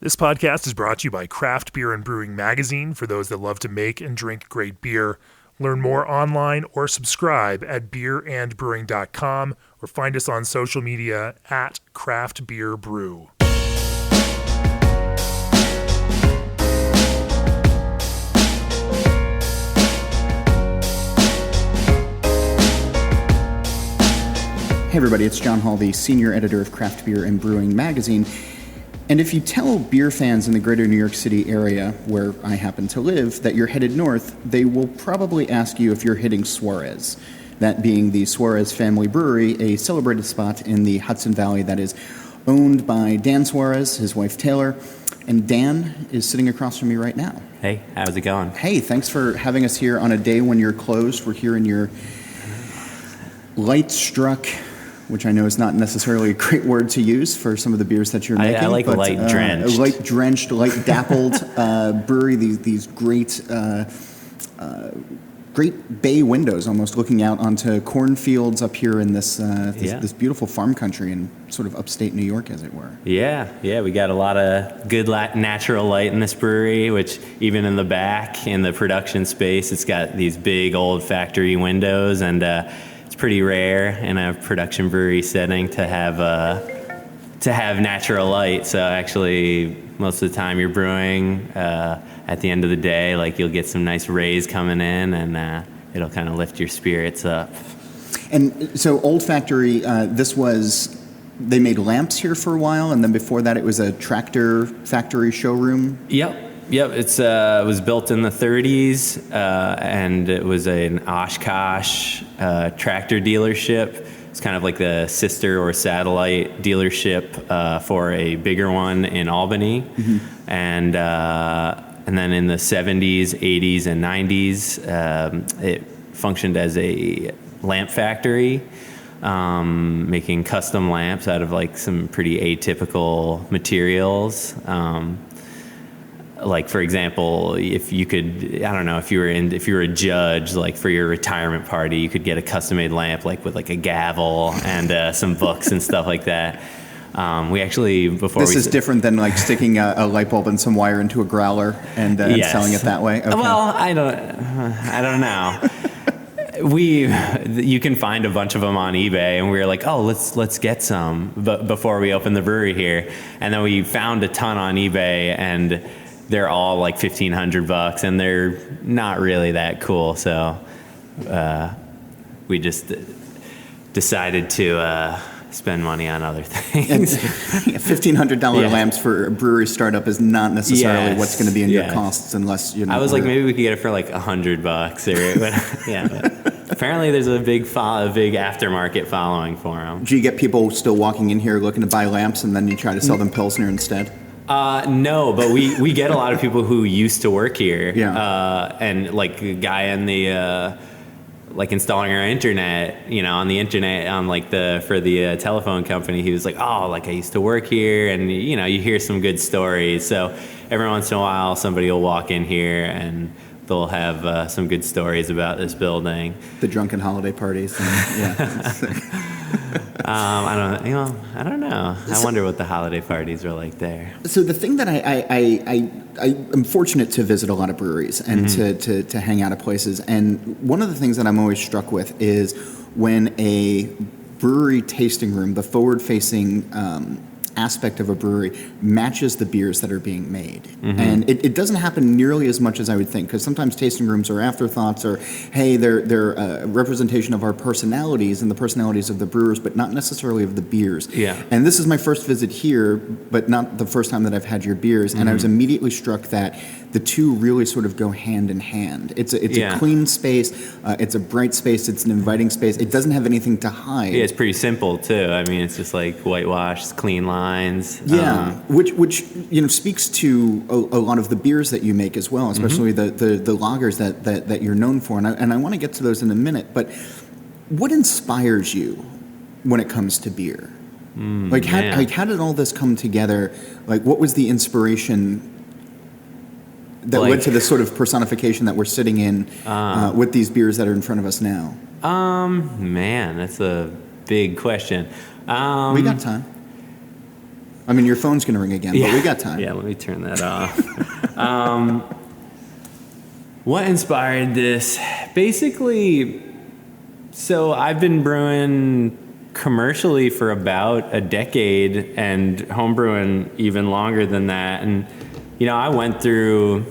This podcast is brought to you by Craft Beer and Brewing Magazine for those that love to make and drink great beer. Learn more online or subscribe at beerandbrewing.com or find us on social media at Craft Beer Brew. Hey everybody, it's John Hall, the senior editor of Craft Beer and Brewing Magazine. And if you tell beer fans in the greater New York City area, where I happen to live, that you're headed north, they will probably ask you if you're hitting Suarez. That being the Suarez family brewery, a celebrated spot in the Hudson Valley that is owned by Dan Suarez, his wife Taylor, and Dan is sitting across from me right now. Hey, how's it going? Hey, thanks for having us here on a day when you're closed. We're here in your light-struck, which I know is not necessarily a great word to use for some of the beers that you're making. I like light-drenched. Light-drenched, light-dappled brewery, these great bay windows almost looking out onto cornfields up here in this beautiful farm country in sort of upstate New York, as it were. Yeah, we got a lot of good natural light in this brewery, which even in the back, in the production space, it's got these big old factory windows, and pretty rare in a production brewery setting to have natural light. So actually, most of the time you're brewing, at the end of the day, like you'll get some nice rays coming in, and it'll kind of lift your spirits up. And so, Old Factory, they made lamps here for a while, and then before that, it was a tractor factory showroom. Yep. It was built in the 30s, and it was an Oshkosh tractor dealership. It's kind of like the sister or satellite dealership for a bigger one in Albany. Mm-hmm. And then in the 70s, 80s, and 90s, it functioned as a lamp factory, making custom lamps out of like some pretty atypical materials. Like, for example, if you were a judge, like for your retirement party, you could get a custom-made lamp, like with like a gavel and some books and stuff like that. This is different than like sticking a light bulb and some wire into a growler and yes. selling it that way. Okay. Well, I don't know. You can find a bunch of them on eBay, and we were like, oh, let's get some before we open the brewery here. And then we found a ton on eBay, and they're all like $1,500, and they're not really that cool. So we just decided to spend money on other things. $1,500 lamps for a brewery startup is not necessarily what's going to be in your costs, unless you know. I was like, maybe we could get it for like $100, But apparently, there's a big aftermarket following for them. Do you get people still walking in here looking to buy lamps, and then you try to sell them Pilsner instead? No, but we get a lot of people who used to work here. Yeah. And like a guy in the like installing our internet, on the internet for the telephone company, he was like, oh, like I used to work here, and you hear some good stories. So every once in a while, somebody will walk in here and they'll have some good stories about this building. The drunken holiday parties. I don't know. I wonder what the holiday parties are like there. So the thing that I am fortunate to visit a lot of breweries and mm-hmm. to hang out at places, and one of the things that I'm always struck with is when a brewery tasting room, the forward-facing aspect of a brewery, matches the beers that are being made. Mm-hmm. And it doesn't happen nearly as much as I would think, because sometimes tasting rooms are afterthoughts, or, hey, they're a representation of our personalities and the personalities of the brewers, but not necessarily of the beers. Yeah. And this is my first visit here, but not the first time that I've had your beers, and I was immediately struck that the two really sort of go hand in hand. It's a clean space, it's a bright space, it's an inviting space. It doesn't have anything to hide. Yeah, it's pretty simple too. I mean, it's just like whitewashed, clean lines. Yeah, which speaks to a lot of the beers that you make as well, especially mm-hmm. the lagers that you're known for. And I want to get to those in a minute. But what inspires you when it comes to beer? How did all this come together? Like, what was the inspiration that led to this sort of personification that we're sitting in with these beers that are in front of us now? Man, that's a big question. We got time. I mean, your phone's going to ring again, but we got time. Yeah, let me turn that off. What inspired this? Basically, so I've been brewing commercially for about a decade and homebrewing even longer than that. And, I went through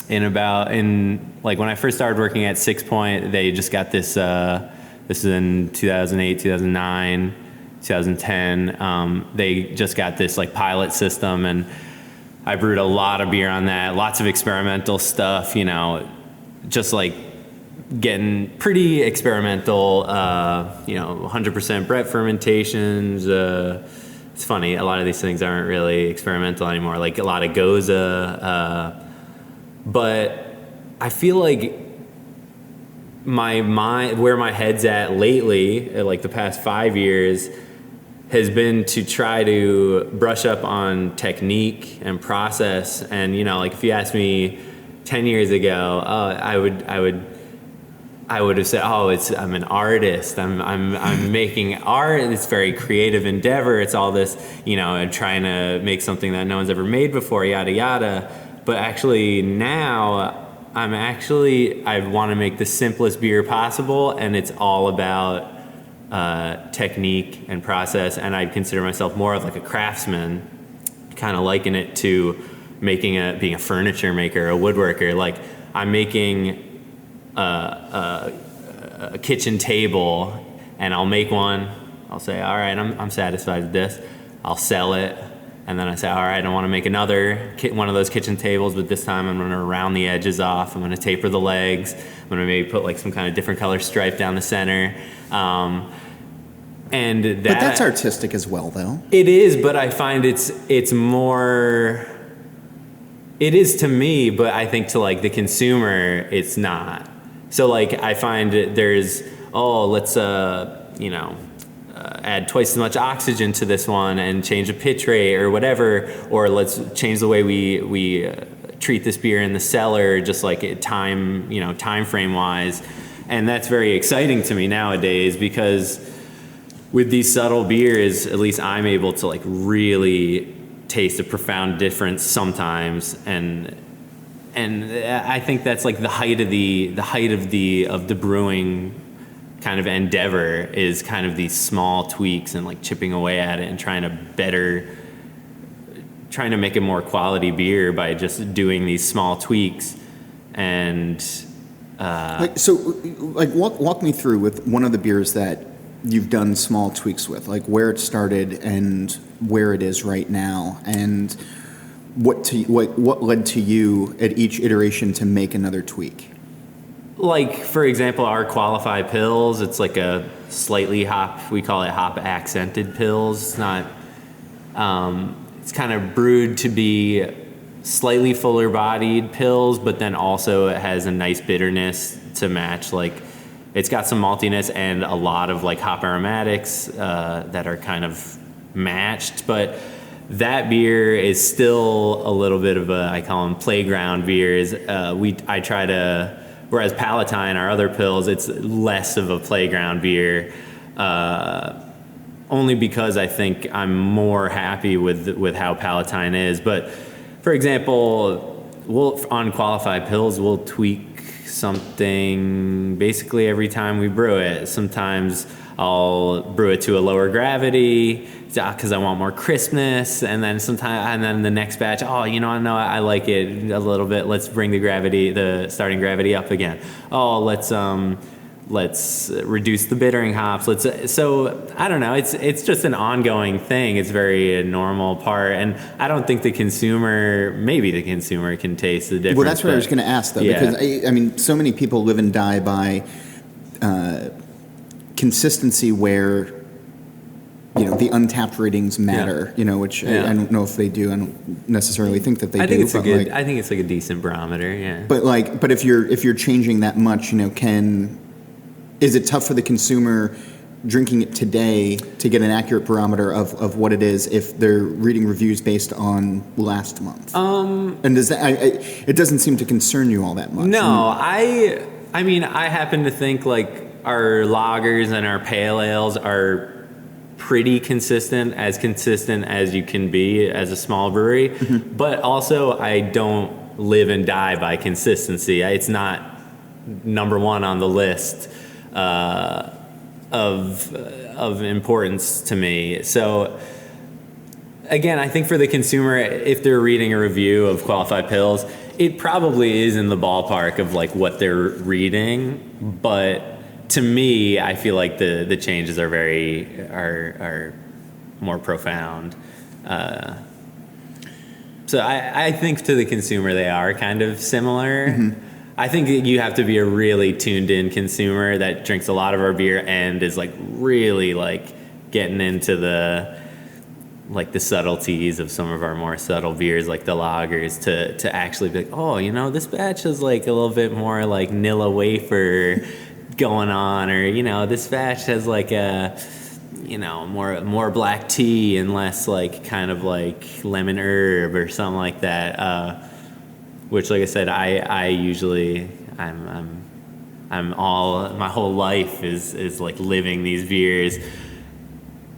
like when I first started working at 6 Point, they just got this, this is in 2008, 2009, 2010. They just got this like pilot system, and I brewed a lot of beer on that, lots of experimental stuff, just like getting pretty experimental, 100% Brett fermentations. It's funny, a lot of these things aren't really experimental anymore, like a lot of Goza. But I feel like my mind, where my head's at lately, like the past 5 years, has been to try to brush up on technique and process. And, like if you asked me 10 years ago, I would have said, I'm an artist. I'm making art. It's a very creative endeavor. It's all this, trying to make something that no one's ever made before, yada, yada. But actually now I want to make the simplest beer possible. And it's all about technique and process. And I consider myself more of like a craftsman, kind of liken it to being a furniture maker, a woodworker. Like I'm making a kitchen table, and I'll make one. I'll say, all right, I'm satisfied with this. I'll sell it, and then I say, all right, I want to make another one of those kitchen tables, but this time I'm going to round the edges off. I'm going to taper the legs. I'm going to maybe put like some kind of different color stripe down the center. But that's artistic as well, though. It is, but I find it's more. It is to me, but I think to like the consumer, it's not. So like I find there's let's add twice as much oxygen to this one and change the pitch rate or whatever, or let's change the way we treat this beer in the cellar, just like time frame wise. And that's very exciting to me nowadays, because with these subtle beers, at least I'm able to like really taste a profound difference sometimes, and I think that's like the height of the brewing kind of endeavor, is kind of these small tweaks and like chipping away at it and trying to make a more quality beer by just doing these small tweaks. And walk me through with one of the beers that you've done small tweaks with, like where it started and where it is right now, and what led to you at each iteration to make another tweak. Like, for example, our qualified pills, it's like a slightly we call it hop accented pills. It's not, it's kind of brewed to be slightly fuller bodied pills, but then also it has a nice bitterness to match. Like, it's got some maltiness and a lot of like hop aromatics that are kind of matched, but that beer is still a little bit of I call them playground beers. I try to, whereas Palatine, our other pills, it's less of a playground beer, only because I think I'm more happy with how Palatine is. But for example, on qualified pills, we'll tweak something basically every time we brew it. Sometimes I'll brew it to a lower gravity because I want more crispness, and then the next batch, I know I like it a little bit. Let's bring the starting gravity up again. Let's reduce the bittering hops. So I don't know. It's just an ongoing thing. It's very a normal part, and I don't think maybe the consumer can taste the difference. Well, that's what I was going to ask, though, because I mean, so many people live and die by consistency, where the untapped ratings matter. Which I don't know if they do. I don't necessarily think that they do. I think it's like a decent barometer. Yeah. But if you're changing that much, is it tough for the consumer drinking it today to get an accurate barometer of what it is if they're reading reviews based on last month? And does that it doesn't seem to concern you all that much? No, I mean, I happen to think like our lagers and our pale ales are pretty consistent as you can be as a small brewery. But also, I don't live and die by consistency. It's not number one on the list of importance to me. So again, I think for the consumer, if they're reading a review of Qualified Pills, it probably is in the ballpark of like what they're reading. But to me, I feel like the changes are more profound. So I think to the consumer, they are kind of similar. I think that you have to be a really tuned in consumer that drinks a lot of our beer and is like really like getting into the subtleties of some of our more subtle beers, like the lagers, to actually be like, oh, you know, this batch is like a little bit more like Nilla wafer going on, or, you know, this batch has like a, you know, more black tea and less like kind of like lemon herb or something like that. Which, like I said, I usually I'm all my whole life is like living these beers.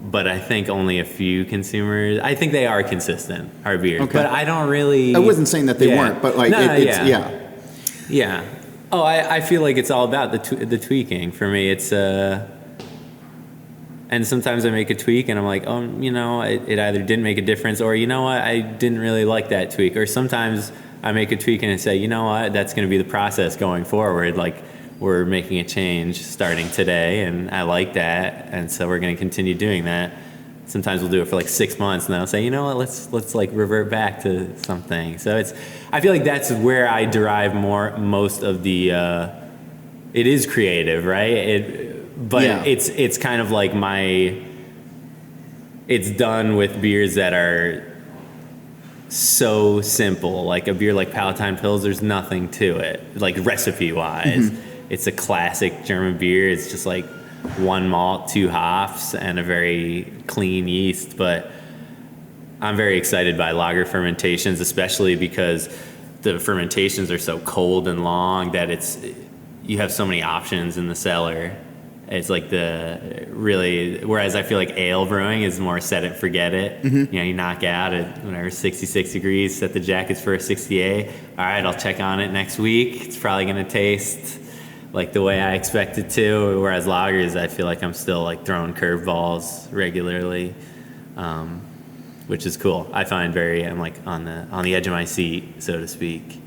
But I think only a few consumers. I think they are consistent, our beers. Okay. But I don't really. I wasn't saying that they weren't, but like Yeah. Oh, I feel like it's all about the tweaking. For me, it's and sometimes I make a tweak and I'm like, oh, you know, it either didn't make a difference, or, you know what, I didn't really like that tweak. Or sometimes I make a tweak and I say, you know what, that's going to be the process going forward. Like, we're making a change starting today, and I like that, and so we're going to continue doing that. Sometimes we'll do it for like 6 months, and then I'll say, you know what, let's like revert back to something. So I feel like that's where I derive most of the. It is creative, right? It's kind of like it's done with beers that are so simple. Like a beer like Palatine Pills, there's nothing to it, like recipe-wise. It's a classic German beer. It's just like one malt, 2 hops, and a very clean yeast. But I'm very excited by lager fermentations, especially because the fermentations are so cold and long that you have so many options in the cellar. It's like whereas I feel like ale brewing is more set it, forget it. You know, you knock out at whatever, 66 degrees, set the jackets for a 68. All right, I'll check on it next week. It's probably going to taste like the way I expect it to. Whereas lagers, I feel like I'm still like throwing curveballs regularly, which is cool. I find I'm like on the edge of my seat, so to speak.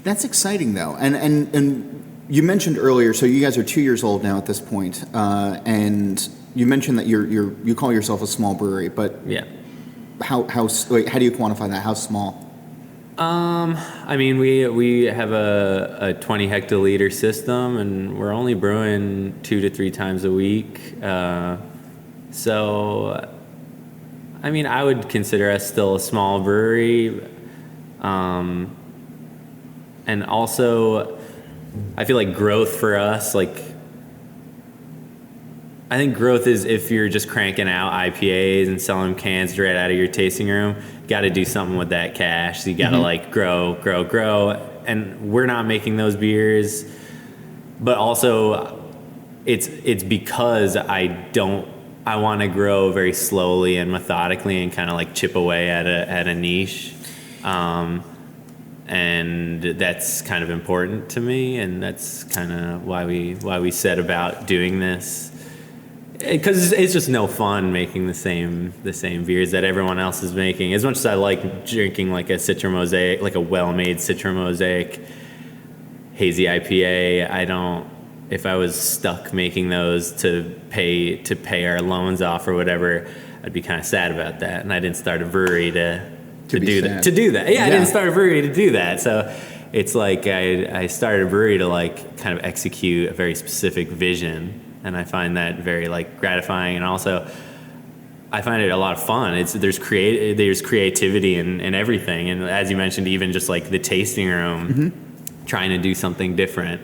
That's exciting though, and you mentioned earlier, so you guys are 2 years old now at this point, and you mentioned that you call yourself a small brewery, but yeah, how do you quantify that? How small? I mean, we have a 20 hectoliter system, and we're only brewing 2 to 3 times a week. So, I mean, I would consider us still a small brewery, and also, I feel like growth for us, like, I think growth is if you're just cranking out IPAs and selling cans right out of your tasting room, got to do something with that cash. So you got to like grow. And we're not making those beers, but also it's because I want to grow very slowly and methodically and kind of like chip away at a niche. And that's kind of important to me, and that's kind of why we set about doing this. Because it's just no fun making the same beers that everyone else is making. As much as I like drinking like a Citra Mosaic, like a well-made Citra Mosaic hazy IPA, I don't. If I was stuck making those to pay our loans off or whatever, I'd be kind of sad about that. And I didn't start a brewery to do that. Yeah, I didn't start a brewery to do that. So it's like I started a brewery to like kind of execute a very specific vision. And I find that very like gratifying, and also I find it a lot of fun. There's creativity in everything, and as you mentioned, even just like the tasting room, trying to do something different.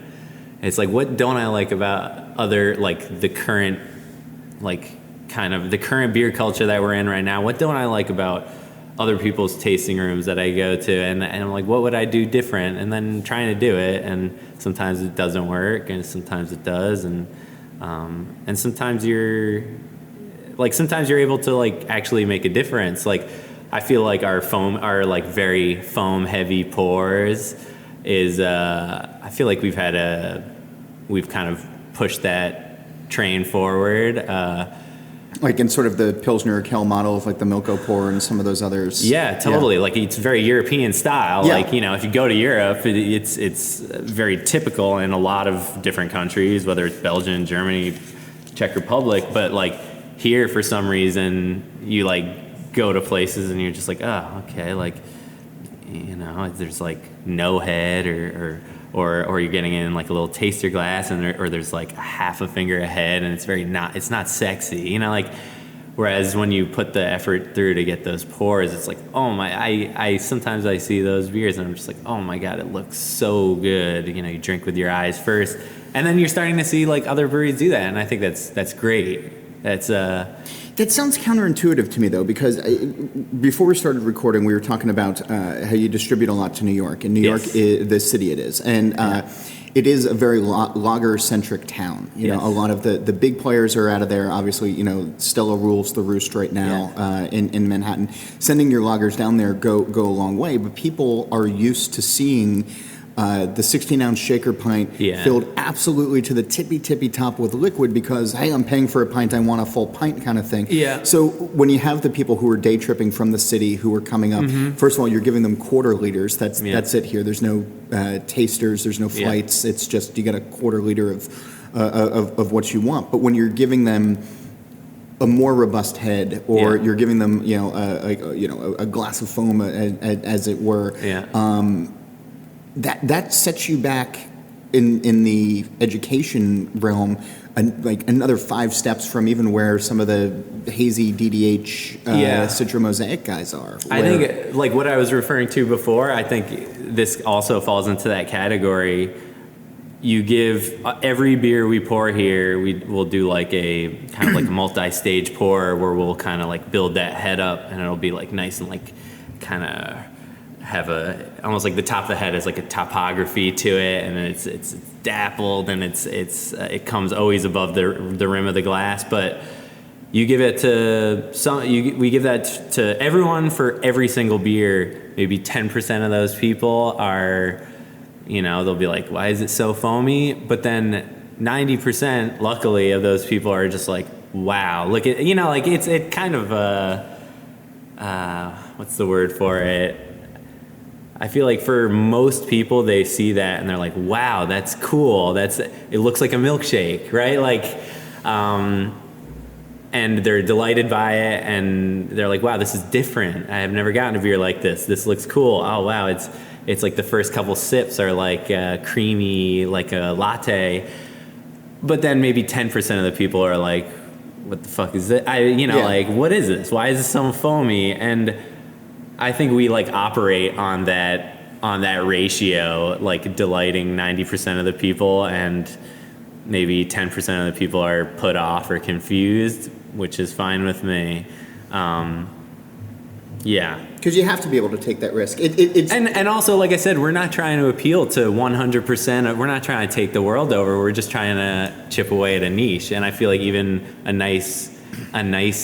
It's like, what don't I like about other like the current like kind of the current beer culture that we're in right now? What don't I like about other people's tasting rooms that I go to, and I'm like, what would I do different? And then trying to do it, and sometimes it doesn't work, and sometimes it does, and sometimes you're like sometimes you're able to like actually make a difference. Like I feel like our like very foam heavy pours is I feel like we've kind of pushed that train forward. Like in sort of the Pilsner Kel model of like the Milko pour and some of those others. Yeah, totally. Yeah. Like it's very European style. Yeah. Like, you know, if you go to Europe, it's very typical in a lot of different countries, whether it's Belgium, Germany, Czech Republic. But like here, for some reason, you like go to places and you're just like, oh, okay, like, you know, there's like no head or you're getting in like a little taster glass or there's like a half a finger ahead and it's not sexy, you know, like, whereas when you put the effort through to get those pours, it's like, oh my, I sometimes I see those beers and I'm just like, oh my God, it looks so good. You know, you drink with your eyes first and then you're starting to see like other breweries do that. And I think that's great. That sounds counterintuitive to me, though, because before we started recording, we were talking about how you distribute a lot to New York, and New York is the city it is, and it is a very lager-centric town. You know, a lot of the big players are out of there. Obviously, you know, Stella rules the roost right now in Manhattan. Sending your lagers down there go a long way, but people are used to seeing the 16-ounce shaker pint filled absolutely to the tippy top with liquid because, hey, I'm paying for a pint, I want a full pint kind of thing. Yeah. So when you have the people who are day tripping from the city who are coming up, first of all, you're giving them quarter liters. That's it here. There's no tasters. There's no flights. It's just you get a quarter liter of what you want. But when you're giving them a more robust head, or you're giving them, you know, a glass of foam, as it were. That sets you back in the education realm, like another 5 steps from even where some of the hazy DDH Citra Mosaic guys are. I think like what I was referring to before, I think this also falls into that category. You give every beer we pour here, we'll do like a kind of like a multi-stage pour where we'll kind of like build that head up and it'll be like nice and like kind of have almost like the top of the head is like a topography to it, and it's dappled, and it comes always above the rim of the glass. But you give it to we give that to everyone for every single beer. Maybe 10% of those people are, you know, they'll be like, why is it so foamy? But then 90%, luckily, of those people are just like, wow, look at, you know, like it kind of what's the word for it? I feel like for most people, they see that and they're like, wow, that's cool. It looks like a milkshake, right? Like, and they're delighted by it and they're like, wow, this is different. I have never gotten a beer like this. This looks cool. Oh, wow. It's like the first couple sips are like creamy, like a latte. But then maybe 10% of the people are like, what the fuck is it? Like, what is this? Why is this so foamy? And I think we like operate on that ratio, like delighting 90% of the people, and maybe 10% of the people are put off or confused, which is fine with me. Because you have to be able to take that risk. And also, like I said, we're not trying to appeal to 100%. We're not trying to take the world over. We're just trying to chip away at a niche. And I feel like even a nice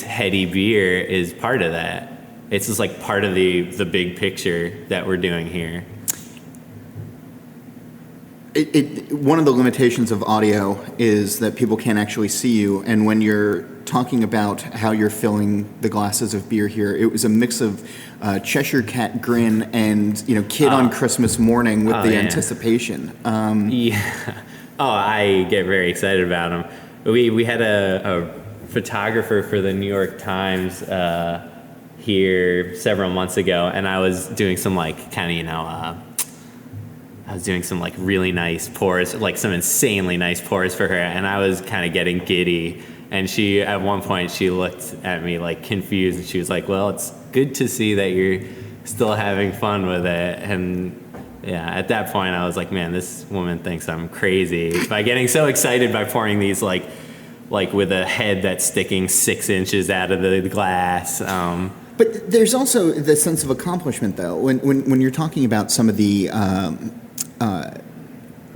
heady beer is part of that. It's just like part of the big picture that we're doing here. One of the limitations of audio is that people can't actually see you, and when you're talking about how you're filling the glasses of beer here, it was a mix of Cheshire Cat grin and, you know, Kid on Christmas morning with the anticipation. I get very excited about them. We had a photographer for the New York Times here several months ago, and I was doing some like kind of, you know, I was doing some like really nice pours, like some insanely nice pours for her, and I was kind of getting giddy. And she, at one point, she looked at me like confused, and she was like, "Well, it's good to see that you're still having fun with it." And yeah, at that point, I was like, "Man, this woman thinks I'm crazy by getting so excited by pouring these like with a head that's sticking 6 inches out of the glass." But there's also the sense of accomplishment, though, when you're talking about some of the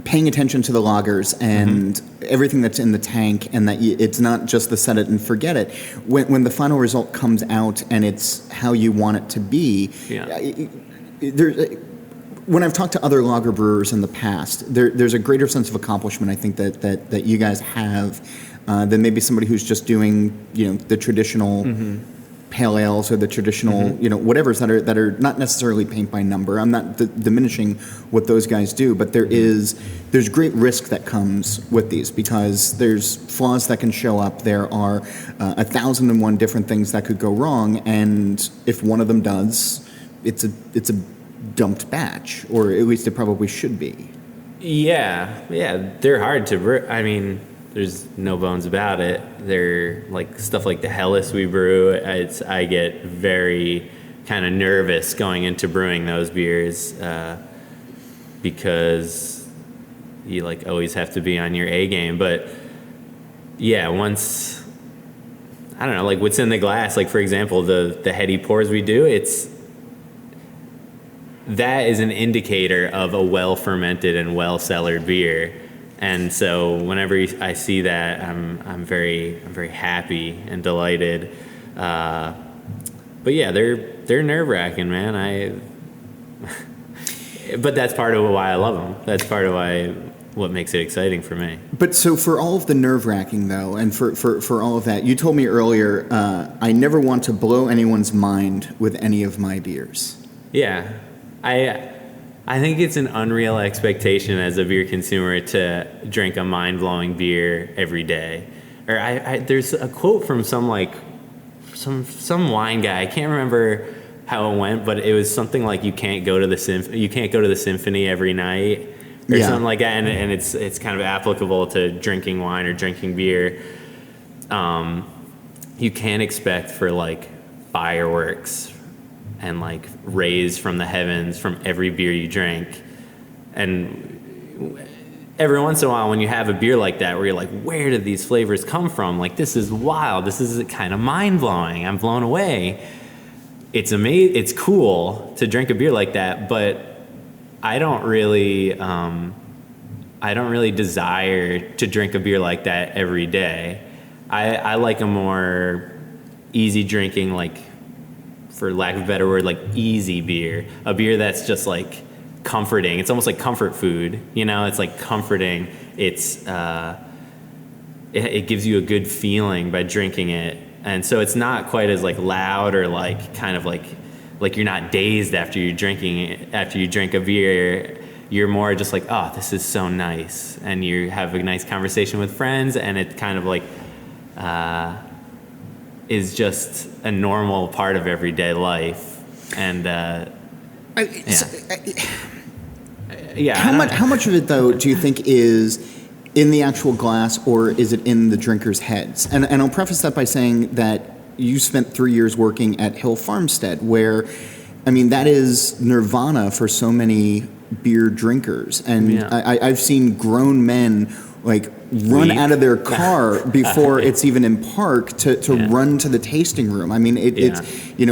paying attention to the lagers and everything that's in the tank, and that it's not just the set it and forget it. When the final result comes out and it's how you want it to be, when I've talked to other lager brewers in the past, there's a greater sense of accomplishment, I think, that you guys have than maybe somebody who's just doing, the traditional pale ales or the traditional, whatevers that are not necessarily paint by number. I'm not diminishing what those guys do, but there's great risk that comes with these because there's flaws that can show up. There are 1,001 different things that could go wrong, and if one of them does, it's a dumped batch, or at least it probably should be. Yeah, they're hard to brew. I mean, there's no bones about it. They're like stuff like the Helles we brew. I get very kind of nervous going into brewing those beers because you like always have to be on your A game. But yeah, once I don't know, like what's in the glass. Like for example, the heady pours we do. That is an indicator of a well fermented and well cellared beer. And so whenever I see that, I'm very happy and delighted. But yeah, they're nerve wracking, man. But that's part of why I love them. That's part of what makes it exciting for me. But so for all of the nerve wracking though, and for all of that, you told me earlier, I never want to blow anyone's mind with any of my beers. Yeah, I think it's an unreal expectation as a beer consumer to drink a mind-blowing beer every day. Or there's a quote from some wine guy. I can't remember how it went, but it was something like you can't go to the symphony every night or something like that. And it's kind of applicable to drinking wine or drinking beer. You can't expect for like fireworks and like rays from the heavens from every beer you drink. And every once in a while when you have a beer like that where you're like, where did these flavors come from? Like, this is wild. This is kind of mind-blowing. I'm blown away. It's amazing. It's cool to drink a beer like that, but I don't really desire to drink a beer like that every day. I like a more easy drinking, like, for lack of a better word, like easy beer. A beer that's just like comforting. It's almost like comfort food, it's like comforting. It gives you a good feeling by drinking it. And so it's not quite as like loud or like kind of like you're not dazed after you drink a beer. You're more just like, oh, this is so nice. And you have a nice conversation with friends, and it kind of like, is just a normal part of everyday life. And How much of it though do you think is in the actual glass, or is it in the drinkers' heads? And I'll preface that by saying that you spent 3 years working at Hill Farmstead, where that is nirvana for so many beer drinkers. And I've seen grown men like run out of their car before it's even in park to run to the tasting room. It's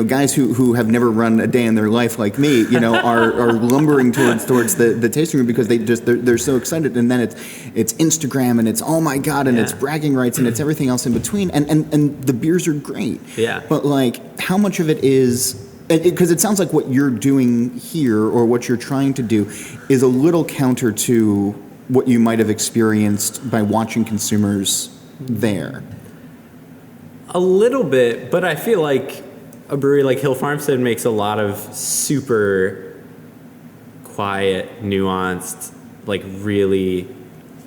guys who have never run a day in their life like me, are lumbering towards the tasting room because they're so excited. And then it's Instagram, and it's oh my god, and it's bragging rights, and it's everything else in between. And the beers are great. Yeah. But like, how much of it is? Because it sounds like what you're doing here, or what you're trying to do, is a little counter to what you might have experienced by watching consumers there. A little bit, but I feel like a brewery like Hill Farmstead makes a lot of super quiet, nuanced, like really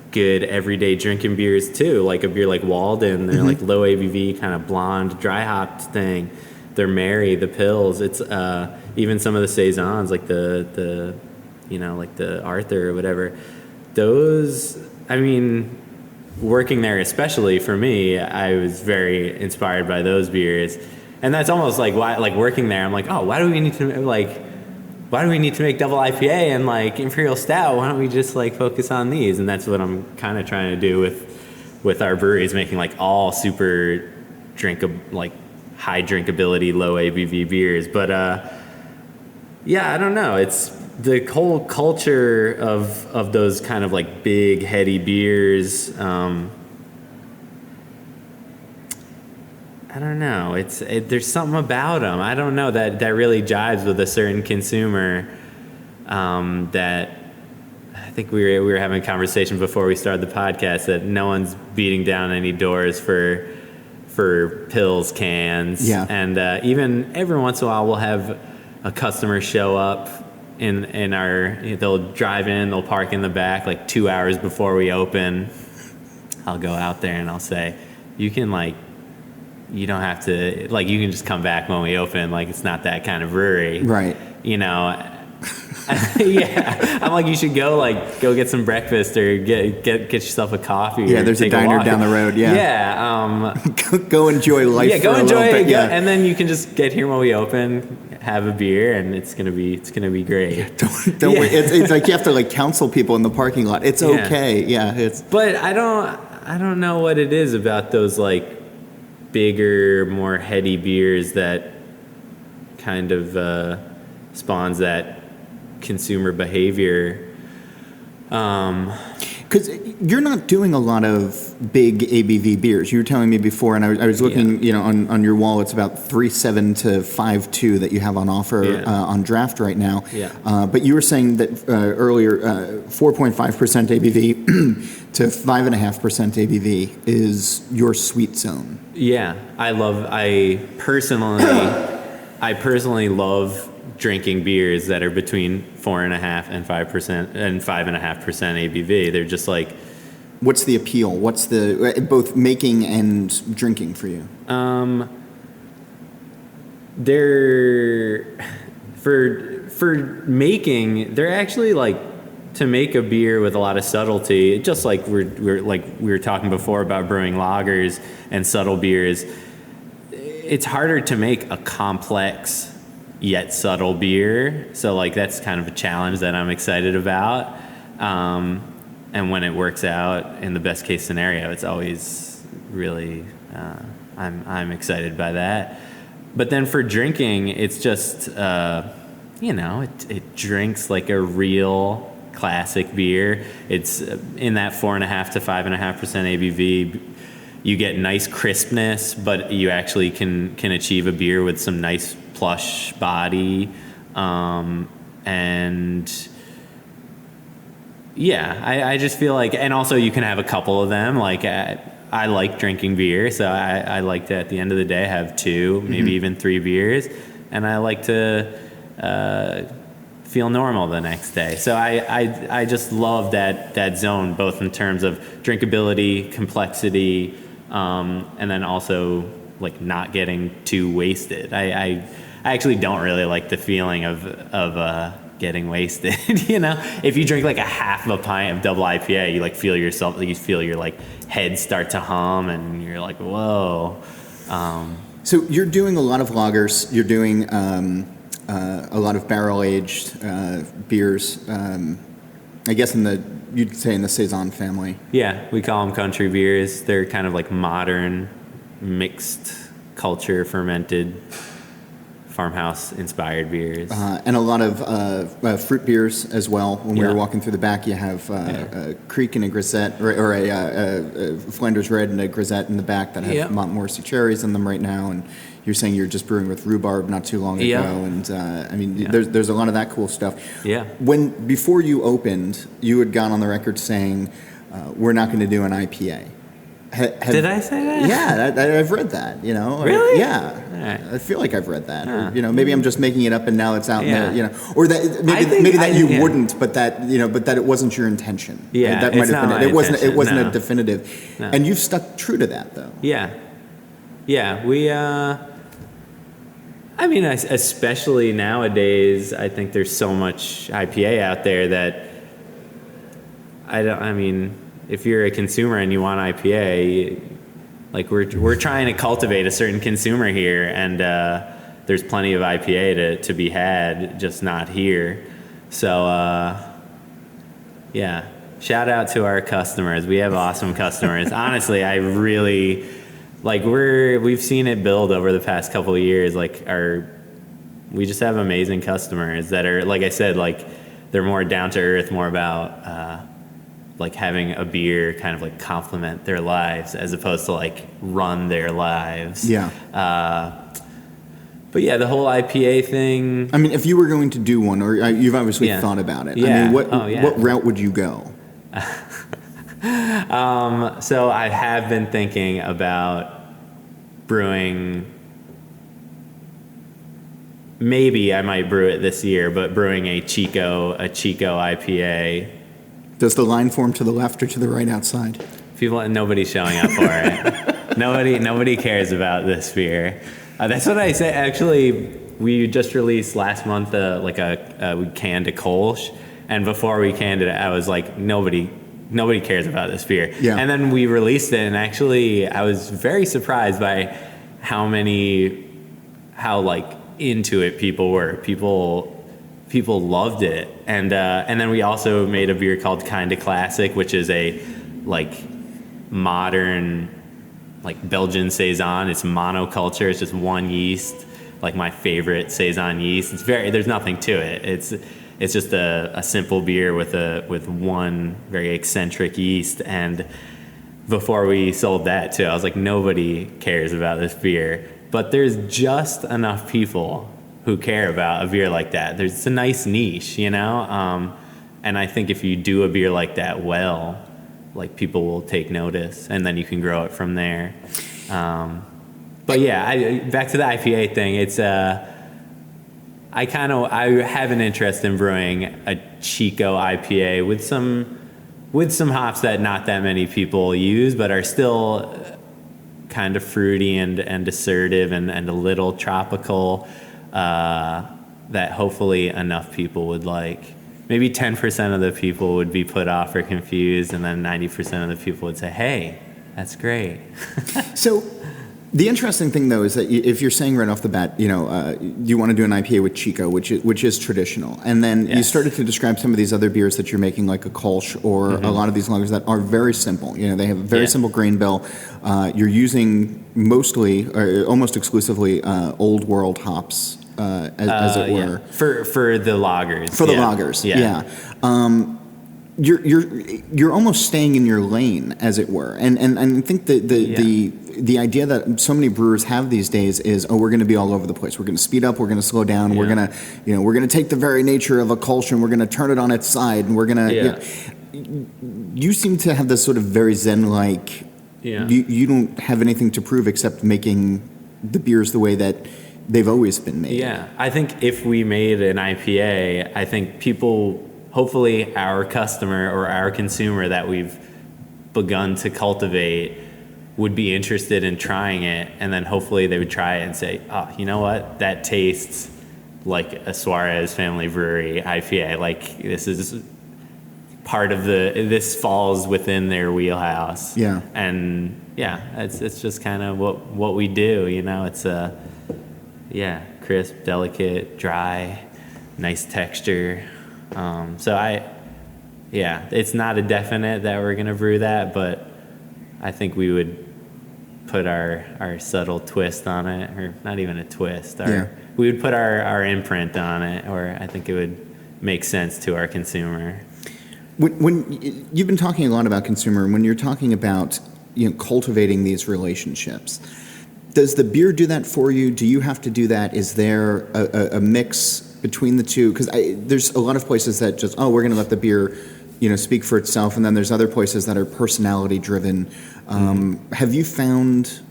good everyday drinking beers too. Like a beer like Walden, they're like low ABV, kind of blonde, dry hopped thing. They're merry, the pills. It's even some of the saisons, like the like the Arthur or whatever. Those, working there, especially for me, I was very inspired by those beers. And that's almost like why, like working there, I'm like, oh, why do we need to make double IPA and like Imperial Stout? Why don't we just like focus on these? And that's what I'm kind of trying to do with our breweries, making like all super like high drinkability, low ABV beers. But I don't know. the whole culture of those kind of like big heady beers, I don't know. There's something about them. I don't know that really jives with a certain consumer. That I think we were having a conversation before we started the podcast that no one's beating down any doors for pills cans. Yeah. And even every once in a while we'll have a customer show up in our. They'll drive in. They'll park in the back like 2 hours before we open. I'll go out there and I'll say, you don't have to, like, you can just come back when we open. Like, it's not that kind of brewery. Right. Yeah. I'm like, you should go get some breakfast or get yourself a coffee. Yeah, or there's a take diner walk. down the road. Yeah. Yeah. Go enjoy life. Yeah, go for a enjoy little it. bit. Yeah. And then you can just get here when we open, have a beer, and it's gonna be great. Don't worry. It's like you have to like counsel people in the parking lot. It's okay. Yeah. But I don't know what it is about those like bigger, more heady beers that kind of spawns that consumer behavior. Because you're not doing a lot of big ABV beers. You were telling me before, and I was looking, on your wall. It's about 3.7 to 5.2 that you have on offer on draft right now. Yeah. But you were saying that earlier, 4.5% ABV to 5.5% ABV is your sweet zone. Yeah, I personally love drinking beers that are between 4.5% and 5% and 5.5% ABV. They're just like. What's the appeal? What's the both making and drinking for you? They're for making. They're actually like to make a beer with a lot of subtlety. Just like we were talking before about brewing lagers and subtle beers. It's harder to make a complex yet subtle beer. So like that's kind of a challenge that I'm excited about. And when it works out in the best case scenario, it's always really I'm excited by that. But then for drinking, it's just it drinks like a real classic beer. It's in that 4.5 to 5.5% ABV. You get nice crispness, but you actually can achieve a beer with some nice plush body, and I just feel like, and also you can have a couple of them. Like I like drinking beer, so I like to at the end of the day have 2, maybe even 3 beers, and I like to feel normal the next day. So I just love that zone, both in terms of drinkability, complexity, and then also like not getting too wasted. I actually don't really like the feeling of getting wasted. If you drink like a half of a pint of double IPA, you like feel your like head start to hum, and you're like, whoa. So you're doing a lot of lagers. You're doing a lot of barrel aged beers. I guess you'd say in the Saison family. Yeah, we call them country beers. They're kind of like modern, mixed culture, fermented, farmhouse inspired beers. And a lot of fruit beers as well. When we were walking through the back, you have a Creek and a Grisette, or a Flanders Red and a Grisette in the back that have Montmorency cherries in them right now. And you're saying you're just brewing with rhubarb not too long ago. And there's a lot of that cool stuff. Yeah. Before you opened, you had gone on the record saying, we're not going to do an IPA. Did I say that? Yeah, I've read that. Really? Yeah, right. I feel like I've read that. Or, maybe I'm just making it up, and now it's out there. Or that wouldn't, but that it wasn't your intention. Yeah, that might have been it. It wasn't no. a definitive, No. and you've stuck true to that, though. Yeah. We. Especially nowadays, I think there's so much IPA out there that if you're a consumer and you want IPA, like we're trying to cultivate a certain consumer here, and there's plenty of IPA to be had, just not here. So shout out to our customers. We have awesome customers. Honestly, I really we've seen it build over the past couple of years. We just have amazing customers that are, like I said, like they're more down to earth, more about like having a beer kind of like complement their lives as opposed to like run their lives. Yeah. But yeah, the whole IPA thing. I mean, if you were going to do one, or you've obviously Yeah. thought about it. Yeah. I mean, what Yeah. what route would you go? So I have been thinking about brewing. Maybe I might brew it this year, but brewing a Chico IPA. Does the line form to the left or to the right outside? Nobody's showing up for it. Nobody cares about this beer. That's what I say. Actually, we just released last month we canned a Kolsch, and before we canned it, I was like, nobody cares about this beer. Yeah. And then we released it, and actually, I was very surprised by how like into it people were. People loved it, and then we also made a beer called Kinda Classic, which is a like modern like Belgian saison. It's monoculture. It's just one yeast, like my favorite saison yeast. There's nothing to it. It's just a simple beer with one very eccentric yeast. And before we sold that too, I was like, nobody cares about this beer, but there's just enough people who care about a beer like that. It's a nice niche, you know? And I think if you do a beer like that well, like people will take notice, and then you can grow it from there. But yeah, back to the IPA thing. It's I have an interest in brewing a Chico IPA with some hops that not that many people use, but are still kind of fruity and assertive and a little tropical. That hopefully enough people would like. Maybe 10% of the people would be put off or confused, and then 90% of the people would say, hey, that's great. So the interesting thing, though, is that if you're saying right off the bat, you want to do an IPA with Chico, which is traditional, and then you started to describe some of these other beers that you're making, like a Kolsch or a lot of these lagers that are very simple. They have a very simple grain bill. You're using mostly, or almost exclusively, old world hops. As it were, for the lagers. For the lagers, yeah. You're almost staying in your lane, as it were, and I think the idea that so many brewers have these days is, we're going to be all over the place. We're going to speed up. We're going to slow down. We're going to take the very nature of a Kolsch and we're going to turn it on its side, and we're going to. You seem to have this sort of very Zen-like. Yeah. You don't have anything to prove except making the beers the way that they've always been made. Yeah, I think if we made an IPA, I think people, hopefully our customer or our consumer that we've begun to cultivate would be interested in trying it, and then hopefully they would try it and say, oh, you know what, that tastes like a Suarez family brewery IPA. Like this is part of this falls within their wheelhouse. Yeah. And yeah, it's just kind of what we do, it's crisp, delicate, dry, nice texture. It's not a definite that we're gonna brew that, but I think we would put our subtle twist on it, or not even a twist. We would put our imprint on it, or I think it would make sense to our consumer. When you've been talking a lot about consumer, and when you're talking about cultivating these relationships, does the beer do that for you? Do you have to do that? Is there a mix between the two? Because there's a lot of places that just, we're going to let the beer, speak for itself, and then there's other places that are personality driven. Have you found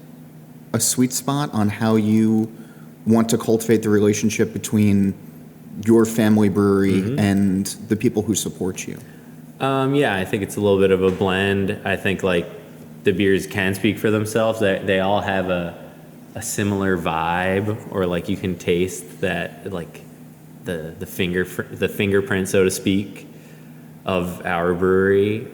a sweet spot on how you want to cultivate the relationship between your family brewery and the people who support you? I think it's a little bit of a blend. I think like the beers can speak for themselves. They all have a similar vibe, or like you can taste that, like the fingerprint, so to speak, of our brewery.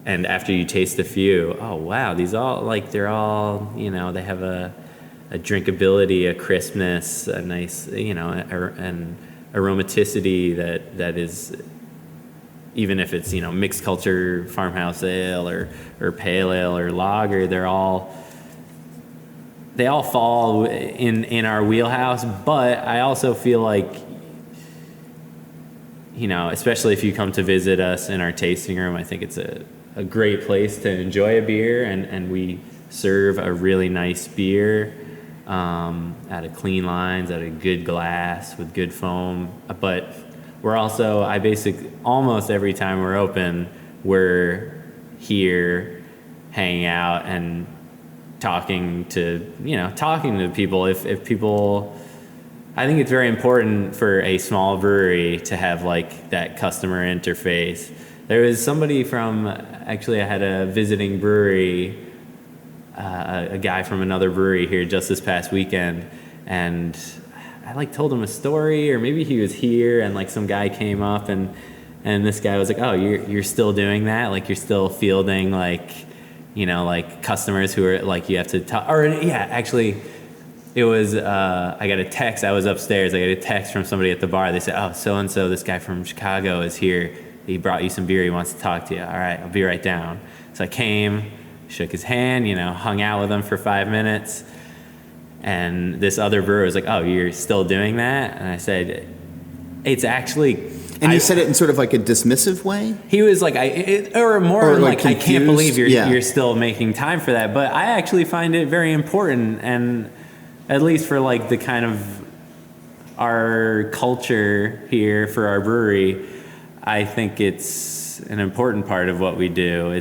And after you taste a few, oh wow, these all they're all they have a drinkability, a crispness, a nice an aromaticity that is, even if it's mixed culture farmhouse ale or pale ale or lager, they all fall in our wheelhouse. But I also feel like especially if you come to visit us in our tasting room, I think it's a great place to enjoy a beer, and we serve a really nice beer out of clean lines, out of good glass with good foam. But we're also, almost every time we're open, we're here hanging out and talking to people. If people, I think it's very important for a small brewery to have like that customer interface. There was somebody I had a visiting brewery, a guy from another brewery here just this past weekend, and I told him a story, or maybe he was here and some guy came up and this guy was like, oh, you're still doing that? You're still fielding customers who are you have to talk, or actually it was, I got a text, I was upstairs, I got a text from somebody at the bar. They said, oh, so-and-so, this guy from Chicago is here. He brought you some beer, he wants to talk to you. All right, I'll be right down. So I came, shook his hand, hung out with him for 5 minutes. And this other brewer was like, oh, you're still doing that? And I said, it's actually... And he said it in sort of a dismissive way? He was like, I can't believe you're still making time for that. But I actually find it very important, and at least for the kind of our culture here for our brewery, I think it's an important part of what we do.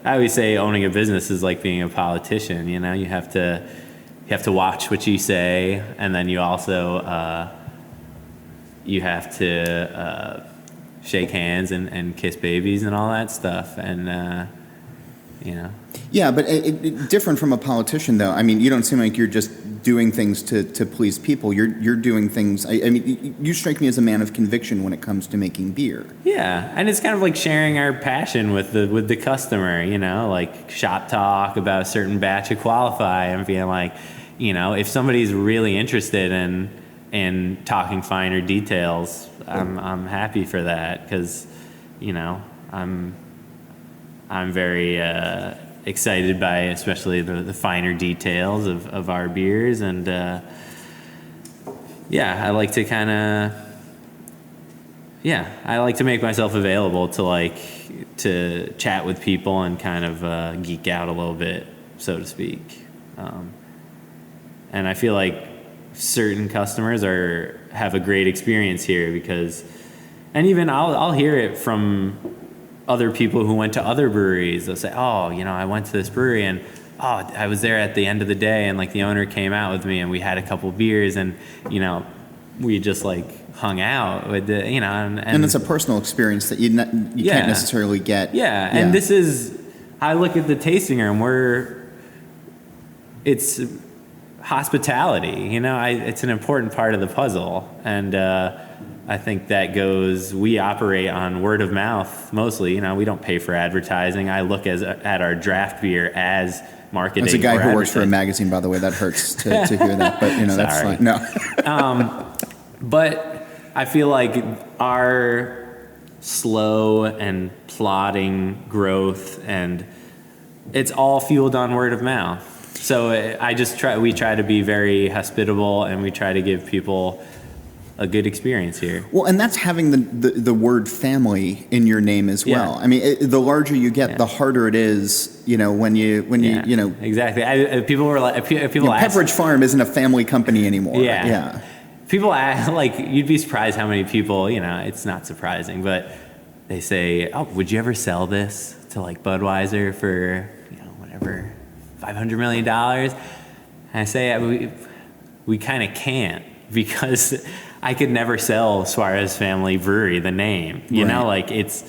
I always say owning a business is like being a politician. You have to watch what you say, and then you also you have to shake hands and kiss babies and all that stuff, and Yeah, but different from a politician, though. I mean, you don't seem like you're just doing things to please people. You're doing things. I mean, you strike me as a man of conviction when it comes to making beer. Yeah, and it's kind of like sharing our passion with the customer. Shop talk about a certain batch of Qualify, and being like, if somebody's really interested in talking finer details, I'm happy for that, because I'm very excited by especially the finer details of our beers, and I like to I like to make myself available to chat with people and kind of geek out a little bit, so to speak. And I feel like certain customers have a great experience here, and even I'll hear it from other people who went to other breweries. They'll say, oh, I went to this brewery, and I was there at the end of the day, and the owner came out with me, and we had a couple beers, and we just hung out with the, and it's a personal experience that you can't necessarily get. Yeah, and this is, I look at the tasting room it's hospitality, it's an important part of the puzzle, and I think that we operate on word of mouth mostly. We don't pay for advertising. I look at our draft beer as marketing. As a guy who works for a magazine, by the way, that hurts to hear that, but that's fine. No. But I feel like our slow and plodding growth, and it's all fueled on word of mouth. So we try to be very hospitable, and we try to give people a good experience here. Well, and that's having the word family in your name as well. Yeah. I mean, the larger you get, the harder it is, when you exactly. People were like, people ask, Pepperidge Farm isn't a family company anymore. Yeah. People ask, you'd be surprised how many people, it's not surprising, but they say, oh, would you ever sell this to Budweiser for, whatever, $500 million? And I say, we kind of can't, because I could never sell Suarez Family Brewery, the name. It's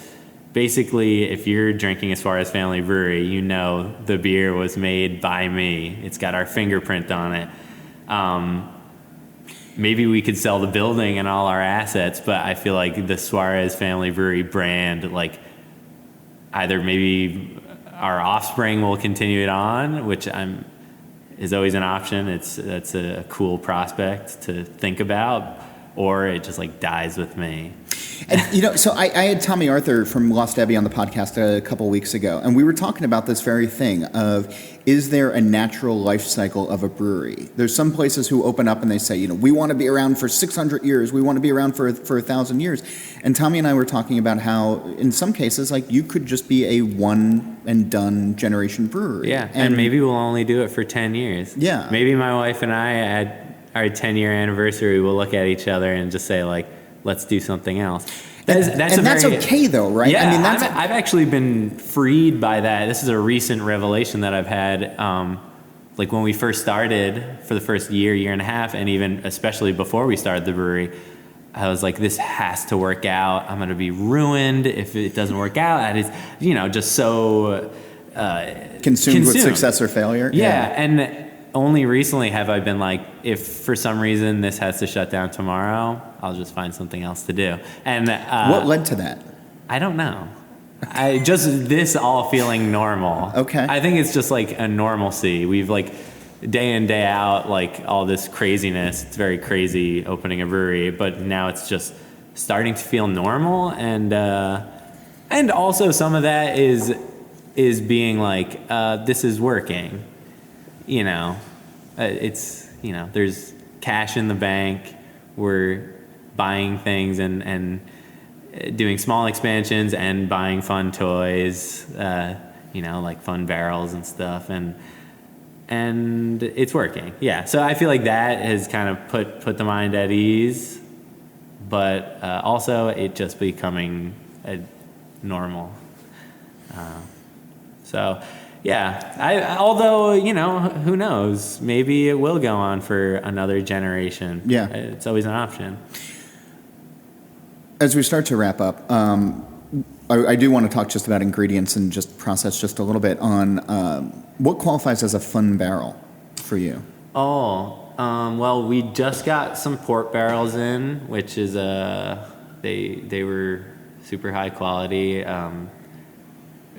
basically, if you're drinking a Suarez Family Brewery, the beer was made by me. It's got our fingerprint on it. Maybe we could sell the building and all our assets, but I feel like the Suarez Family Brewery brand, either maybe our offspring will continue it on, which is always an option. That's a cool prospect to think about, or it just dies with me. And, so I had Tommy Arthur from Lost Abbey on the podcast a couple of weeks ago, and we were talking about this very thing of, is there a natural life cycle of a brewery? There's some places who open up and they say, we want to be around for 600 years, we want to be around for 1,000 years. And Tommy and I were talking about how, in some cases, like, you could just be a one-and-done generation brewery. Yeah, and maybe we'll only do it for 10 years. Yeah. Maybe my wife and I, at our 10-year anniversary, will look at each other and just say, like, let's do something else. That's okay, though, right? Yeah, I mean, I've actually been freed by that. This is a recent revelation that I've had. Like when we first started, for the first year and a half, and even especially before we started the brewery, I was like, this has to work out. I'm going to be ruined if it doesn't work out. And it's, just so consumed with success or failure. Yeah, and only recently have I been like, if for some reason this has to shut down tomorrow, I'll just find something else to do. And what led to that? I don't know. This all feeling normal. Okay. I think it's just like a normalcy. We've like day in, day out, like all this craziness. It's very crazy opening a brewery, but now it's just starting to feel normal. And also some of that is being like, this is working. There's cash in the bank. We're buying things and doing small expansions and buying fun toys, like fun barrels and stuff, and it's working. Yeah, so I feel like that has kind of put the mind at ease, but also it just becoming a normal. Yeah, although, who knows? Maybe it will go on for another generation. Yeah. It's always an option. As we start to wrap up, I do want to talk just about ingredients and just process just a little bit on what qualifies as a fun barrel for you. Well, we just got some port barrels in, which is they were super high quality.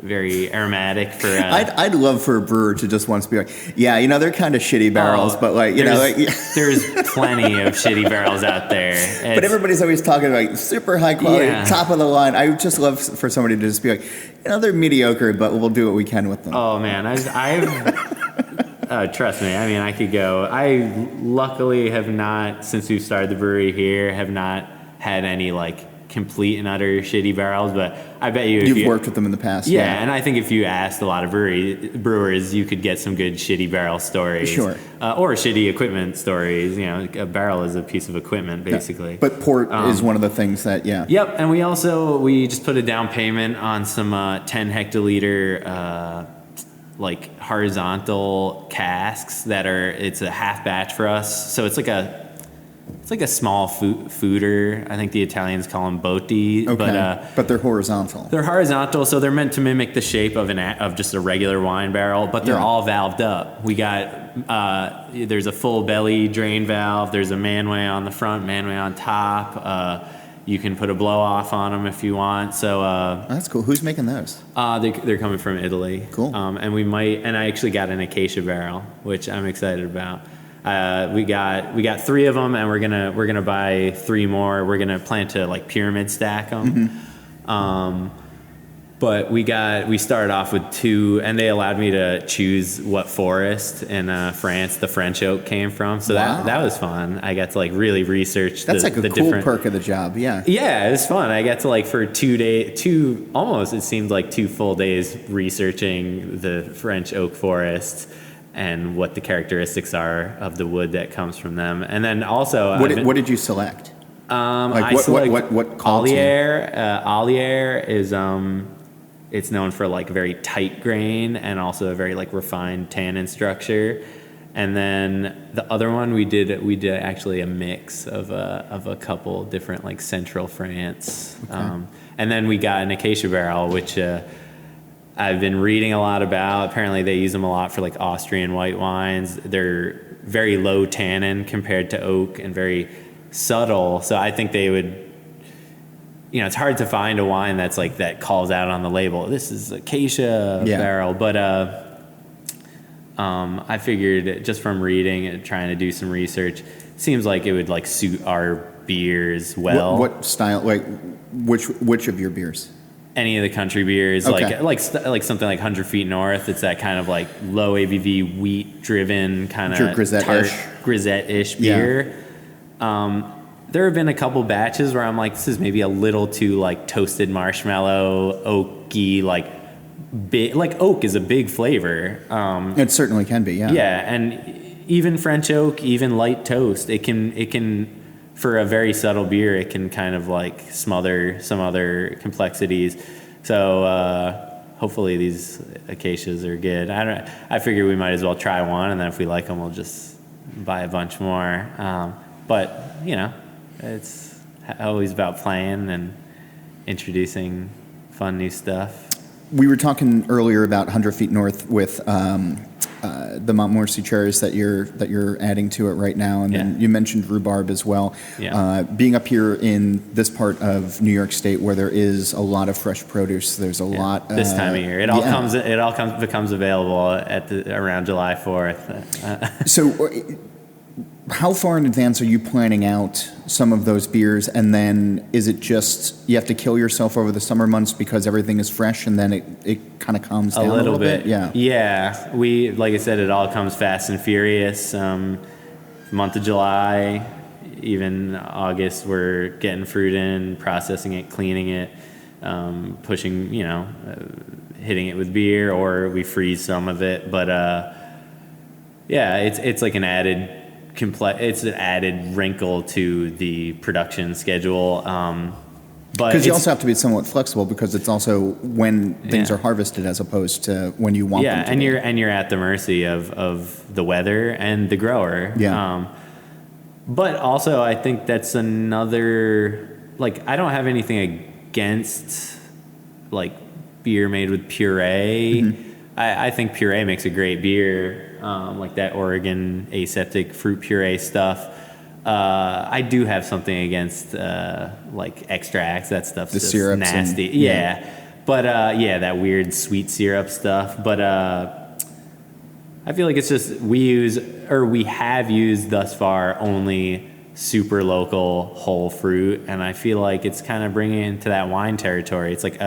Very aromatic for. I'd love for a brewer to just once be like, yeah, they're kind of shitty barrels, but there's plenty of shitty barrels out there. But everybody's always talking about super high quality, top of the line. I would just love for somebody to just be like, they're mediocre, but we'll do what we can with them. Oh man, I've trust me. I mean, I could go. I luckily have not, since we've started the brewery here, have not had any like complete and utter shitty barrels, but I bet you've worked with them in the past. Yeah, and I think if you asked a lot of brewers, you could get some good shitty barrel stories. Sure. Or shitty equipment stories. A barrel is a piece of equipment, basically. Yeah. But port is one of the things that, Yep, and we just put a down payment on some 10 hectoliter like horizontal casks it's a half batch for us. So it's like a small fooder. I think the Italians call them botti. Okay. But they're horizontal. They're horizontal, so they're meant to mimic the shape of just a regular wine barrel, but they're all valved up. We got, there's a full belly drain valve. There's a manway on the front, manway on top. You can put a blow off on them if you want. So that's cool. Who's making those? They're coming from Italy. Cool. And I actually got an acacia barrel, which I'm excited about. We got 3 of them, and we're gonna buy 3 more. We're gonna plan to like pyramid stack them. Mm-hmm. But we started off with 2, and they allowed me to choose what forest in France the French oak came from. So that was fun. I got to like really research. That's like a cool perk of the job. Yeah. Yeah, it was fun. I got to like for 2 days, almost it seemed like 2 full days researching the French oak forest and what the characteristics are of the wood that comes from them. And then also... What did you select? What called you? Allier is... it's known for like very tight grain and also a very like refined tannin structure. And then the other one we did actually a mix of a couple different like Central France. Okay. And then we got an acacia barrel, which... I've been reading a lot about. Apparently they use them a lot for like Austrian white wines. They're very low tannin compared to oak and very subtle. So I think they would, it's hard to find a wine that's like that calls out on the label, this is acacia barrel. But I figured just from reading and trying to do some research, it seems like it would like suit our beers well. What style? Like which of your beers? Any of the country beers, Okay. like something like 100 Feet North. It's that kind of like low ABV, wheat driven kind of grisette-ish beer. There have been a couple batches where I'm like, this is maybe a little too like toasted marshmallow, oaky, like big. Like oak is a big flavor. It certainly can be, yeah. Yeah, and even French oak, even light toast, it can for a very subtle beer, it can kind of like smother some other complexities. So hopefully these acacias are good. I figure we might as well try one, and then if we like them, we'll just buy a bunch more. But you know, it's always about playing and introducing fun new stuff. We were talking earlier about 100 Feet North with the Montmorency cherries that you're adding to it right now, and then you mentioned rhubarb as well. Yeah. Being up here in this part of New York State where there is a lot of fresh produce, there's a lot this time of year. It all becomes available at around July 4th. So, how far in advance are you planning out some of those beers, and then is it just you have to kill yourself over the summer months because everything is fresh, and then it kind of calms down a little bit? Yeah. We, like I said, it all comes fast and furious. Month of July, even August, we're getting fruit in, processing it, cleaning it, pushing, hitting it with beer, or we freeze some of it. But it's like an added wrinkle to the production schedule. But because you also have to be somewhat flexible because it's also when things are harvested as opposed to when you want them to be. and you're at the mercy of the weather and the grower. But also I think that's another, like, I don't have anything against like beer made with puree. Mm-hmm. I think puree makes a great beer. Like that Oregon aseptic fruit puree stuff. I do have something against like extracts. That stuff's just nasty. But that weird sweet syrup stuff. But I feel like it's just we have used thus far only super local whole fruit, and I feel like it's kind of bringing it into that wine territory. It's like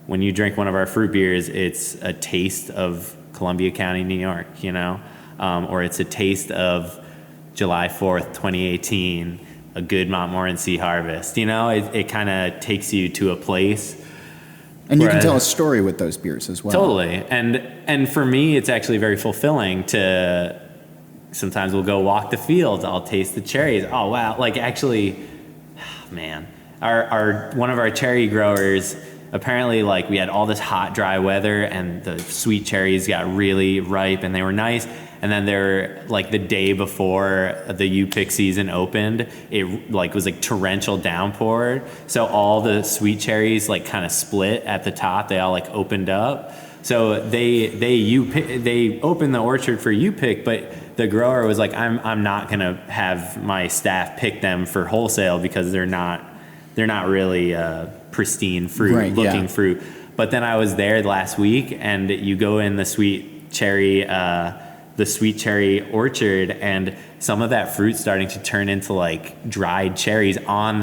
when you drink one of our fruit beers, it's a taste of Columbia County, New York, or it's a taste of July 4th, 2018, a good Montmorency harvest. It kind of takes you to a place. And you can tell a story with those beers as well. Totally. And for me, it's actually very fulfilling to, sometimes we'll go walk the fields, I'll taste the cherries. Oh, wow. Like actually, man, one of our cherry growers, apparently, like, we had all this hot, dry weather, and the sweet cherries got really ripe, and they were nice. And then they're like the day before the U-pick season opened, it like was like torrential downpour. So all the sweet cherries like kind of split at the top. They all like opened up. So they opened the orchard for U-pick, but the grower was like, I'm not gonna have my staff pick them for wholesale because they're not really pristine fruit looking fruit. But then I was there last week, and you go in the sweet cherry orchard, and some of that fruit's starting to turn into like dried cherries on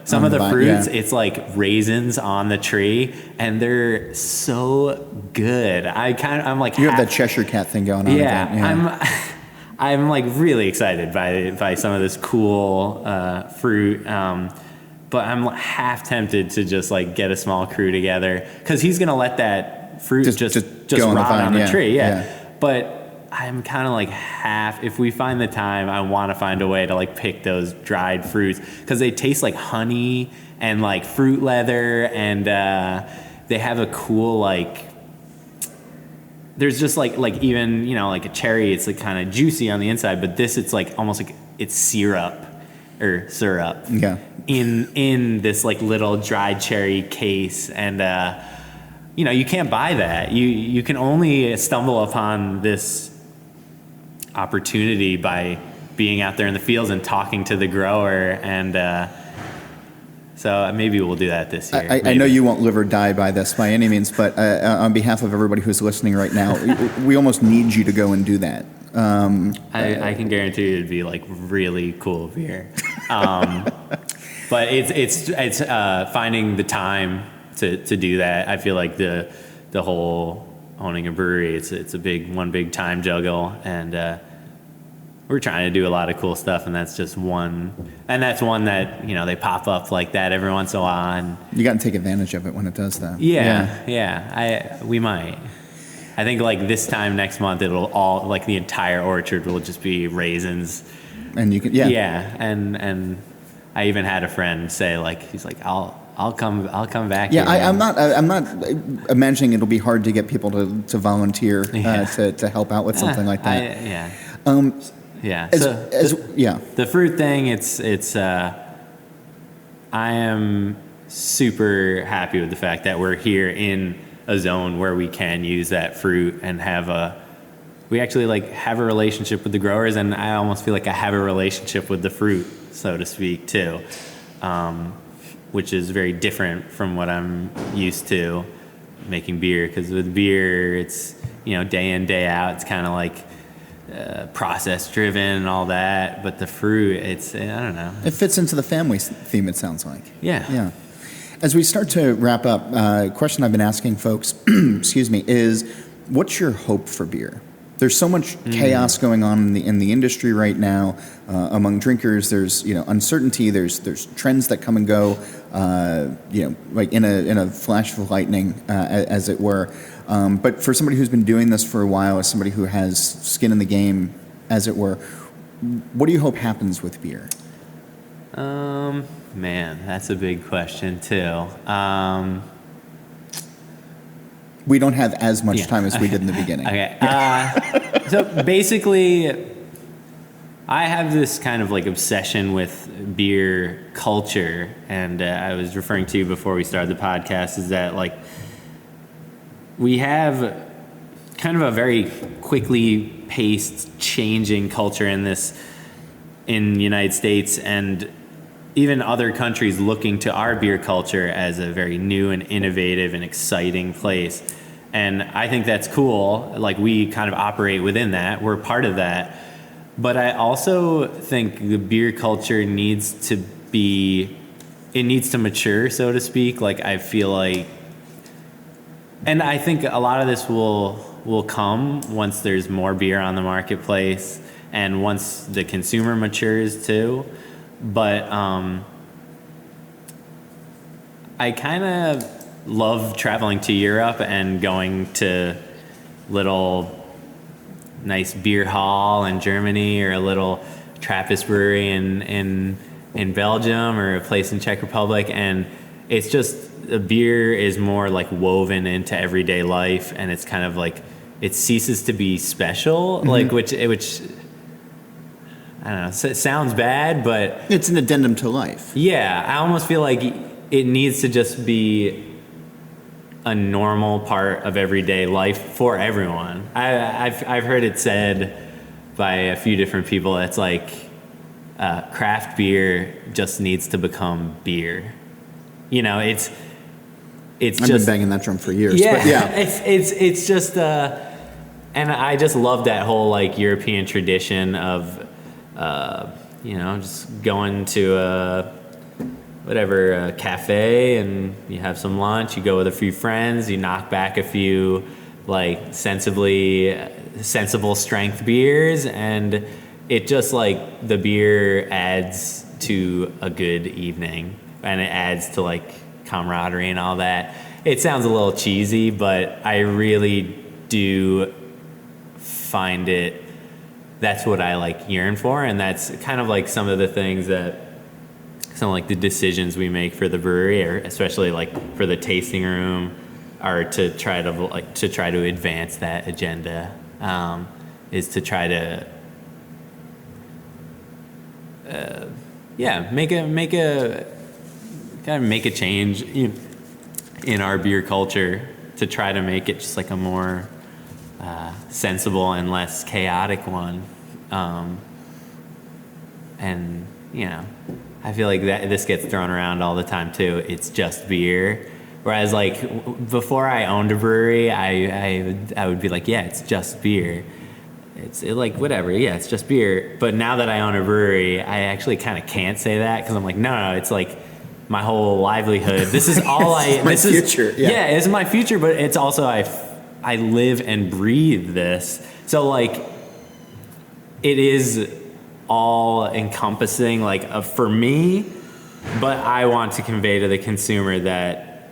some of the fruits. It's like raisins on the tree, and they're so good. I'm like, you have that Cheshire Cat thing going on. Yeah. I'm like really excited by some of this cool fruit. But I'm half tempted to just like get a small crew together, because he's gonna let that fruit just rot on the tree. But I'm kind of like if we find the time, I want to find a way to like pick those dried fruits, because they taste like honey and like fruit leather, and they have a cool like. There's just like even like a cherry, it's like kind of juicy on the inside, but this it's like almost like it's syrup. In this like little dried cherry case, and you can't buy that. You can only stumble upon this opportunity by being out there in the fields and talking to the grower, and so maybe we'll do that this year. I know you won't live or die by this by any means, but on behalf of everybody who's listening right now, we almost need you to go and do that. I can guarantee you it'd be like really cool beer. But it's finding the time to do that. I feel like the whole owning a brewery, it's a big time juggle, and we're trying to do a lot of cool stuff, and that's just one. And that's one that, they pop up like that every once in a while. And You got to take advantage of it when it does that. Yeah. We might. I think like this time next month, it'll all, like the entire orchard will just be raisins. And you can, Yeah. And I even had a friend say, like, he's like, I'll come back. Yeah, here, I'm not imagining it'll be hard to get people to volunteer to help out with something like that. Yeah. The fruit thing, it's I am super happy with the fact that we're here in a zone where we can use that fruit and we actually like have a relationship with the growers, and I almost feel like I have a relationship with the fruit, so to speak, too, which is very different from what I'm used to making beer. Because with beer, it's day in, day out. It's kind of like process driven and all that. But the fruit, I don't know. It fits into the family theme, it sounds like. Yeah. As we start to wrap up, a question I've been asking folks, excuse me, is what's your hope for beer? There's so much chaos going on in the industry right now among drinkers. There's uncertainty. There's trends that come and go, like in a flash of lightning, as it were. But for somebody who's been doing this for a while, as somebody who has skin in the game, as it were, what do you hope happens with beer? Man, that's a big question too. We don't have as much time as we did in the beginning. Okay. So basically, I have this kind of like obsession with beer culture, and I was referring to you before we started the podcast, is that like we have kind of a very quickly paced changing culture in the United States, and even other countries looking to our beer culture as a very new and innovative and exciting place. And I think that's cool. Like, we kind of operate within that. We're part of that. But I also think the beer culture needs to mature, so to speak. Like, I feel like, and I think a lot of this will come once there's more beer on the marketplace and once the consumer matures too. But I kind of love traveling to Europe and going to little nice beer hall in Germany, or a little Trappist brewery in Belgium, or a place in Czech Republic, and it's just the beer is more like woven into everyday life, and it's kind of like it ceases to be special, like which I don't know, it sounds bad, but it's an addendum to life. Yeah, I almost feel like it needs to just be a normal part of everyday life for everyone. I've heard it said by a few different people. It's like craft beer just needs to become beer. It's I've just been banging that drum for years. Yeah, but yeah. It's just and I just love that whole like European tradition of just going to a cafe, and you have some lunch, you go with a few friends, you knock back a few like sensible strength beers, and it just like the beer adds to a good evening, and it adds to like camaraderie and all that. It sounds a little cheesy, but I really do find it, that's what I like yearn for, and that's kind of like some of the things that, some of like the decisions we make for the brewery, or especially like for the tasting room, are to try to advance that agenda, is to try to make a change in our beer culture, to try to make it just like a more sensible and less chaotic one. And I feel like that this gets thrown around all the time too. It's just beer. Whereas like before I owned a brewery, I would be like, yeah, it's just beer. like whatever. Yeah, it's just beer. But now that I own a brewery, I actually kind of can't say that because I'm like, no, it's like my whole livelihood. This is all future. Yeah, it's my future. But it's also I live and breathe this. So like, it is all encompassing, like for me. But I want to convey to the consumer that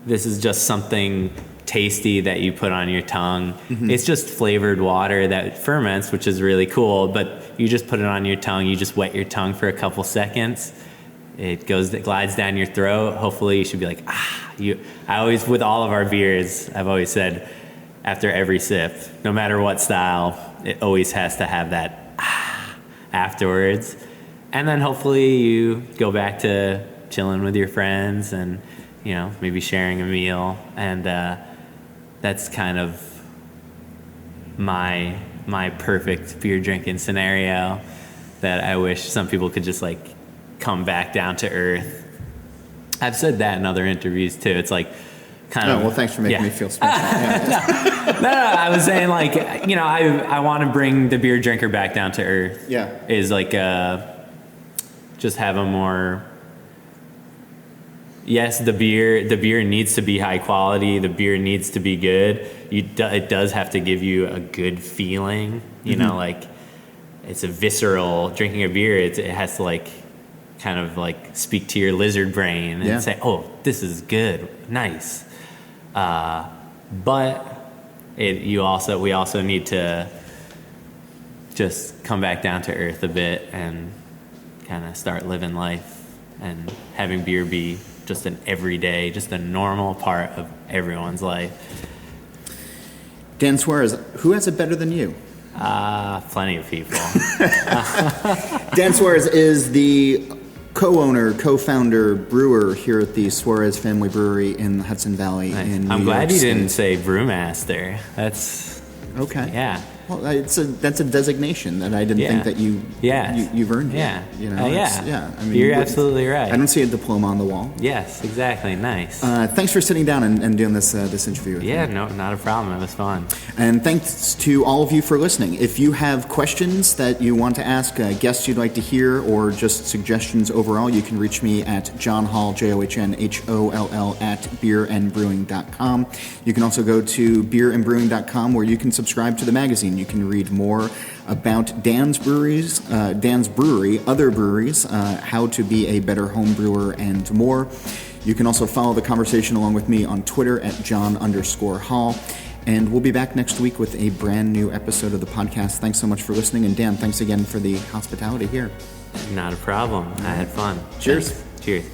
this is just something tasty that you put on your tongue. Mm-hmm. It's just flavored water that ferments, which is really cool, but you just put it on your tongue, you just wet your tongue for a couple seconds. It glides down your throat. Hopefully you should be like, I always, with all of our beers, I've always said after every sip, no matter what style, it always has to have that afterwards. And then hopefully you go back to chilling with your friends and, maybe sharing a meal. And that's kind of my perfect beer drinking scenario that I wish some people could just like come back down to earth. I've said that in other interviews too. It's like kind of. Well, thanks for making me feel special. No, I was saying like, I want to bring the beer drinker back down to earth. Yeah. Is like just have a more. Yes, the beer needs to be high quality. The beer needs to be good. It does have to give you a good feeling. Like it's a visceral drinking a beer. It has to like kind of like speak to your lizard brain and say, "Oh, this is good, nice." But we also need to just come back down to earth a bit and kind of start living life and having beer be just an everyday, just a normal part of everyone's life. Dan Suarez, who has it better than you? Plenty of people. Dan Suarez is the co-owner, co-founder, brewer here at the Suarez Family Brewery in the Hudson Valley in New I'm glad York you State. didn't say brewmaster. That's okay. Yeah. Well, that's a designation that I didn't think that you've earned yet. I mean, you're absolutely right. I don't see a diploma on the wall. Yes, exactly. Nice. Thanks for sitting down and doing this interview with me. Yeah, no, not a problem. It was fun. And thanks to all of you for listening. If you have questions that you want to ask, guests you'd like to hear, or just suggestions overall, you can reach me at John Hall, JOHNHOLL, at beerandbrewing.com. You can also go to beerandbrewing.com where you can subscribe to the magazine. You can read more about Dan's Brewery, other breweries, how to be a better home brewer, and more. You can also follow the conversation along with me on Twitter at John_Hall. And we'll be back next week with a brand new episode of the podcast. Thanks so much for listening. And Dan, thanks again for the hospitality here. Not a problem. I had fun. Cheers. Thanks. Cheers.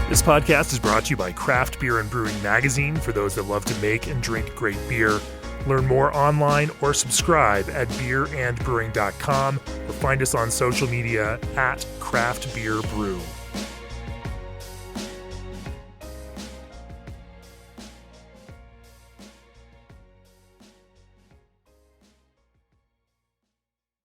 This podcast is brought to you by Craft Beer and Brewing Magazine for those that love to make and drink great beer. Learn more online or subscribe at beerandbrewing.com or find us on social media at Craft Beer Brew.